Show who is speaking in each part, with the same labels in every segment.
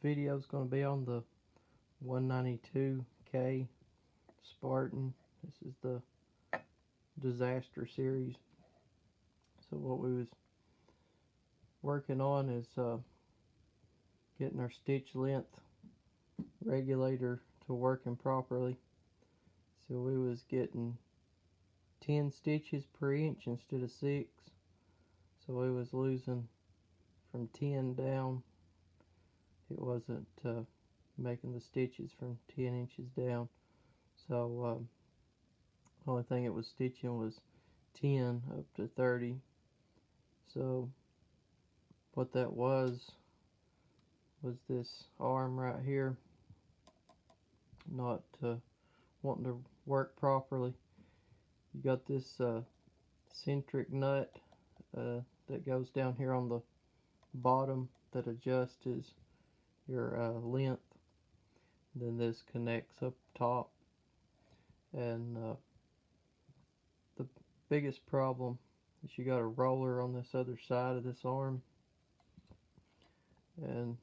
Speaker 1: video is going to be on the 192K Spartan. This is the disaster series. So what we was working on is getting our stitch length regulator to working properly. So we was getting 10 stitches per inch instead of 6. So we was losing from 10 down. It wasn't making the stitches from 10 inches down. So the only thing it was stitching was 10 up to 30. So what that was this arm right here not wanting to work properly. You got this centric nut that goes down here on the bottom that adjusts your length. Then this connects up top, and the biggest problem is you got a roller on this other side of this arm. And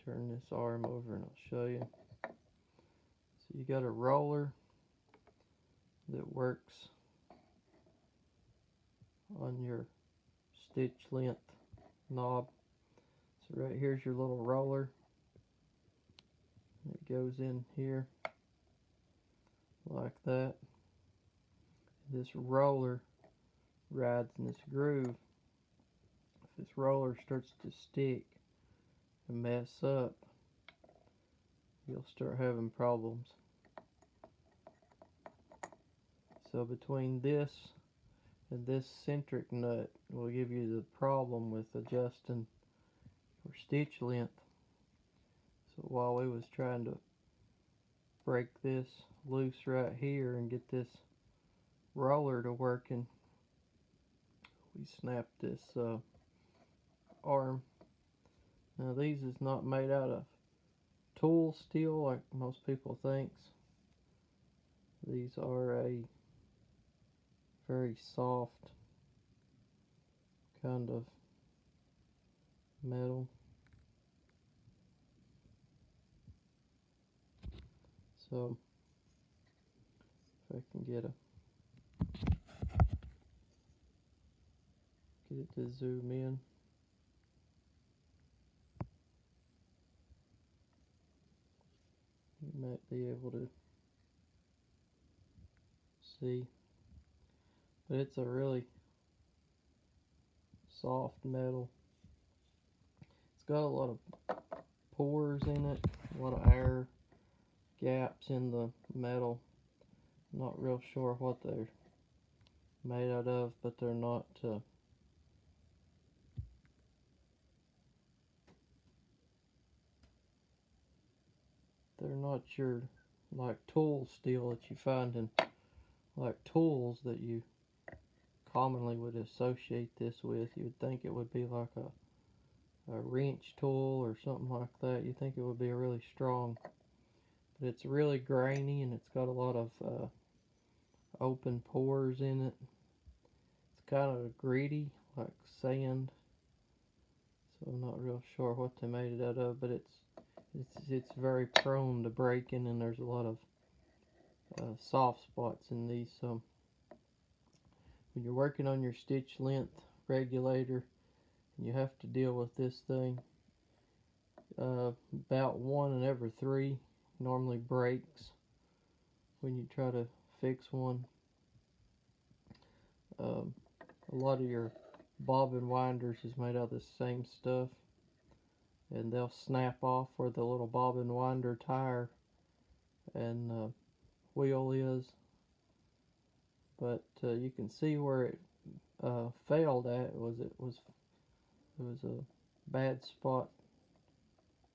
Speaker 1: turn this arm over and I'll show you. So you got a roller that works on your stitch length knob. So right here's your little roller. It goes in here like that. This roller rides in this groove. If this roller starts to stick and mess up, you'll start having problems. So between this and this centric nut will give you the problem with adjusting your stitch length. So while we was trying to break this loose right here and get this roller to working, we snapped this arm. Now these is not made out of tool steel like most people thinks. These are a very soft kind of metal. So if I can get it to zoom in. You might be able to see, but it's a really soft metal. It's got a lot of pores in it, a lot of air gaps in the metal. I'm not real sure what they're made out of, but they're not your like tool steel that you find in like tools that you commonly would associate this with. You would think it would be like a wrench tool or something like that. You think it would be really strong, but it's really grainy and it's got a lot of open pores in it. It's kind of gritty like sand, so I'm not real sure what they made it out of, but it's very prone to breaking, and there's a lot of soft spots in these. So when you're working on your stitch length regulator, you have to deal with this thing. About 1 in every 3 normally breaks when you try to fix one. A lot of your bobbin winders is made out of the same stuff, and they'll snap off where the little bobbin winder tire and wheel is, but you can see where it failed at. It was a bad spot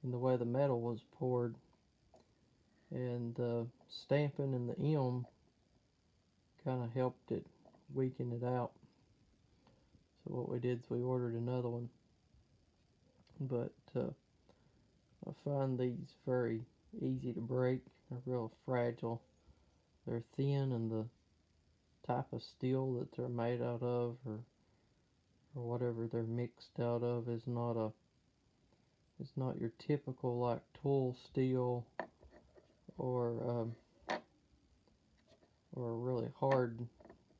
Speaker 1: in the way the metal was poured, and stamping in the M kind of helped it weaken it out. So what we did is we ordered another one, but I find these very easy to break. They're real fragile. They're thin, and the type of steel that they're made out of, or whatever they're mixed out of, is not It's not your typical like tool steel or really hard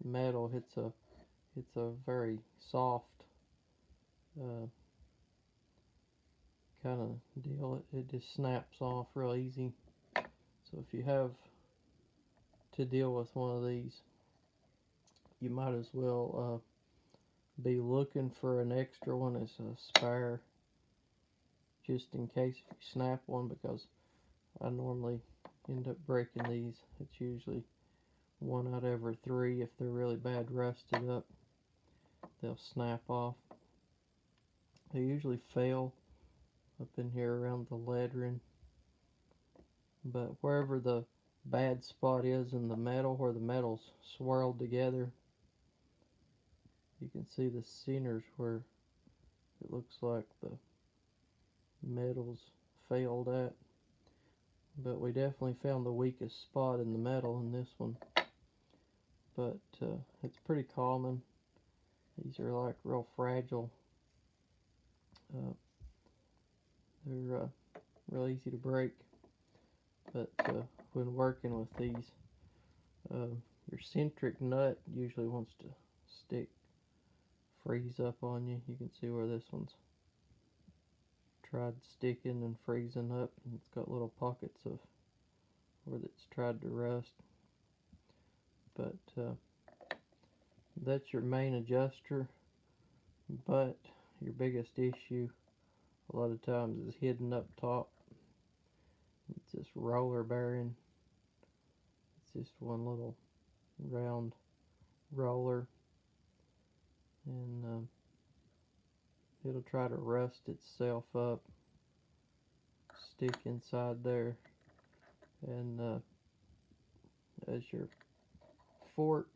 Speaker 1: metal. It's a very soft kind of deal. It just snaps off real easy. So if you have to deal with one of these, you might as well be looking for an extra one as a spare, just in case if you snap one, because I normally end up breaking these. It's usually 1 out of every 3. If they're really bad rusted up, they'll snap off. They usually fail up in here around the lettering, but wherever the bad spot is in the metal, where the metal's swirled together, you can see the centers where it looks like the metal's failed at. But we definitely found the weakest spot in the metal in this one. But it's pretty common. These are like real fragile. They're real easy to break. But when working with these, your centric nut usually wants to freeze up on you. You can see where this one's tried sticking and freezing up, and it's got little pockets of where it's tried to rust. But that's your main adjuster. But your biggest issue a lot of times is hidden up top. It's this roller bearing. It's just one little round roller, and it'll try to rust itself up, stick inside there, and as your fork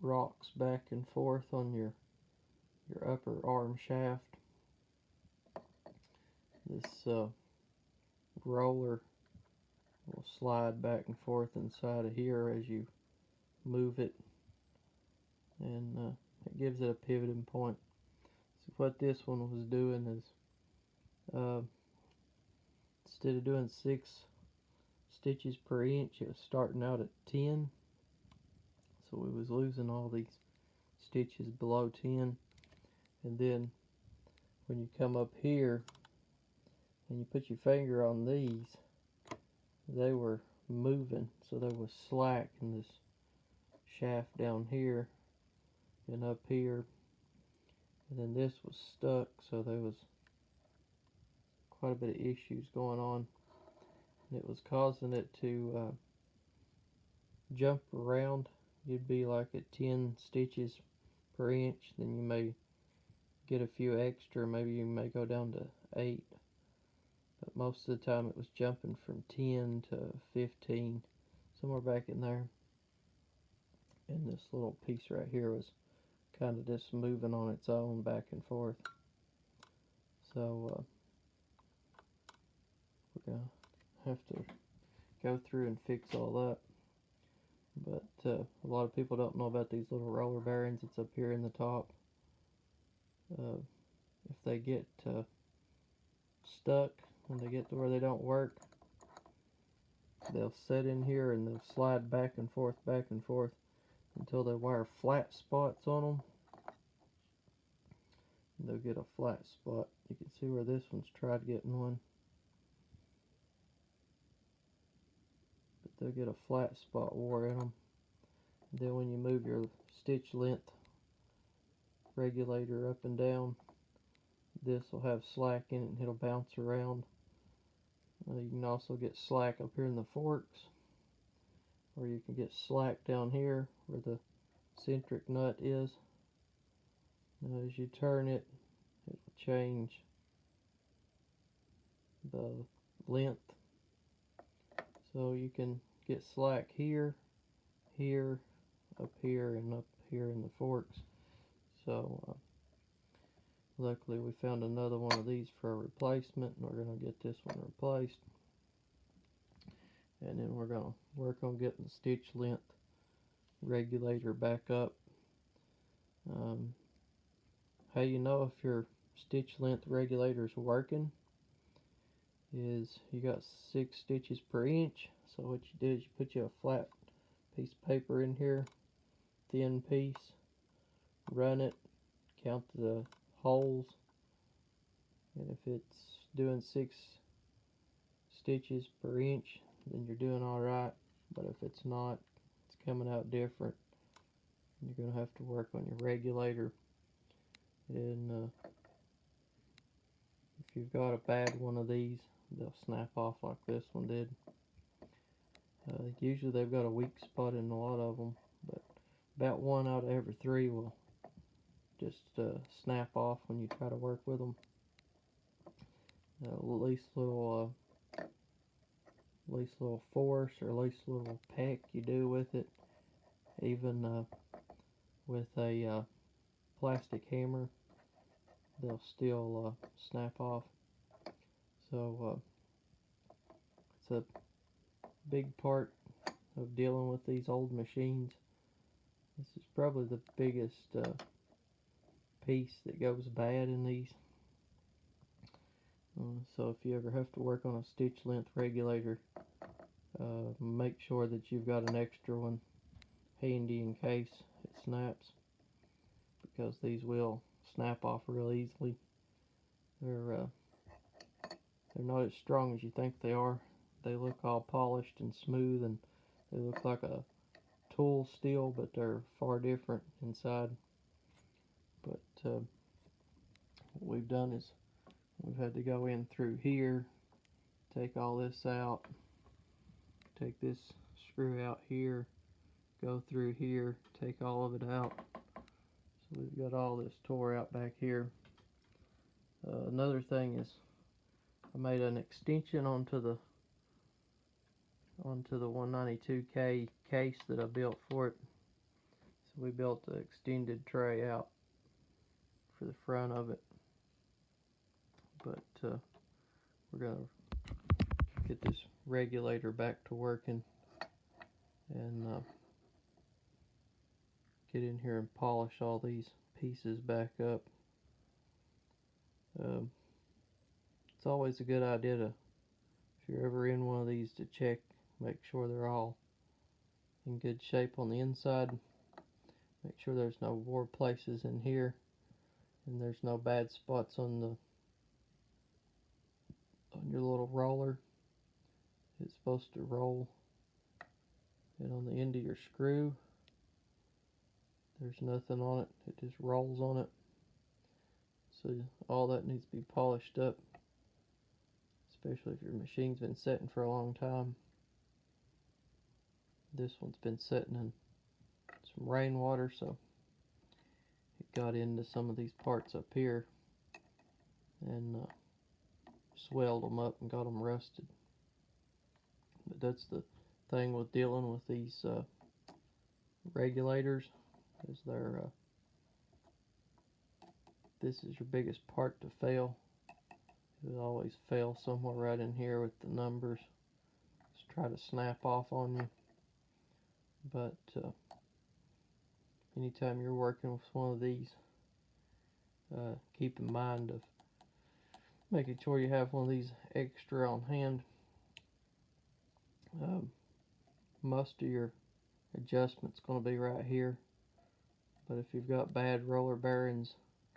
Speaker 1: rocks back and forth on your upper arm shaft, this roller will slide back and forth inside of here as you move it, and it gives it a pivoting point. So what this one was doing is, instead of doing 6 stitches per inch, it was starting out at 10. So we was losing all these stitches below 10, and then when you come up here and you put your finger on these, they were moving, so there was slack in this shaft down here and up here, and then this was stuck, so there was quite a bit of issues going on, and it was causing it to jump around. You'd be like at 10 stitches per inch, then you may get a few extra, maybe you may go down to 8, but most of the time it was jumping from 10 to 15, somewhere back in there. And this little piece right here was kind of just moving on its own back and forth. So we're gonna have to go through and fix all that. But a lot of people don't know about these little roller bearings. It's up here in the top. If they get stuck, when they get to where they don't work, they'll sit in here and they'll slide back and forth until they wire flat spots on them. And they'll get a flat spot. You can see where this one's tried getting one. But they'll get a flat spot wore in them. And then when you move your stitch length regulator up and down, this will have slack in it and it'll bounce around. You can also get slack up here in the forks, or you can get slack down here where the centric nut is. Now as you turn it, it will change the length. So you can get slack here, here, up here, and up here in the forks. So luckily we found another one of these for a replacement, and we're going to get this one replaced. And then we're going to work on getting the stitch length regulator back up. How you know if your stitch length regulator is working is you got 6 stitches per inch. So what you do is you put you a flat piece of paper in here, thin piece, run it, count the holes, and if it's doing 6 stitches per inch, then you're doing alright. But if it's not, it's coming out different, you're going to have to work on your regulator. And if you've got a bad one of these, they'll snap off like this one did. Usually they've got a weak spot in a lot of them, but about 1 out of every 3 will just snap off when you try to work with them. Least little force or least little peck you do with it, even with a plastic hammer, they'll still snap off. So it's a big part of dealing with these old machines. This is probably the biggest piece that goes bad in these. So if you ever have to work on a stitch length regulator, make sure that you've got an extra one handy in case it snaps, because these will snap off real easily. They're not as strong as you think they are. They look all polished and smooth, and they look like a tool steel, but they're far different inside. But what we've done is we've had to go in through here, take all this out, take this screw out here, go through here, take all of it out. So we've got all this tore out back here. Another thing is I made an extension onto the 192K case that I built for it. So we built the extended tray out for the front of it. But we're going to get this regulator back to working and get in here and polish all these pieces back up. It's always a good idea to, if you're ever in one of these, to check, make sure they're all in good shape on the inside. Make sure there's no wore places in here, and there's no bad spots on your little roller. It's supposed to roll. And on the end of your screw, there's nothing on it. It just rolls on it. So all that needs to be polished up, especially if your machine's been sitting for a long time. This one's been sitting in some rainwater, so it got into some of these parts up here and swelled them up and got them rusted. But that's the thing with dealing with these regulators, is this is your biggest part to fail. It'll always fail somewhere right in here with the numbers. Just try to snap off on you. But anytime you're working with one of these, keep in mind of making sure you have one of these extra on hand. Most of your adjustment's going to be right here, but if you've got bad roller bearings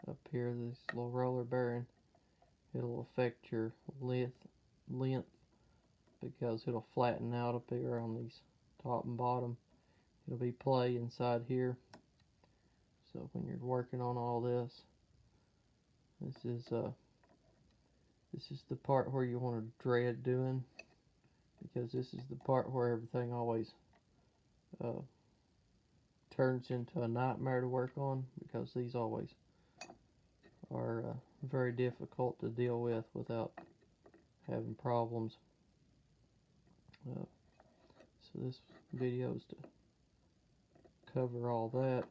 Speaker 1: up here, this little roller bearing, it'll affect your length because it'll flatten out up here on these top and bottom. It'll be play inside here. So when you're working on all this, this is the part where you want to dread doing, because this is the part where everything always turns into a nightmare to work on, because these always are very difficult to deal with without having problems. So this video is to cover all that.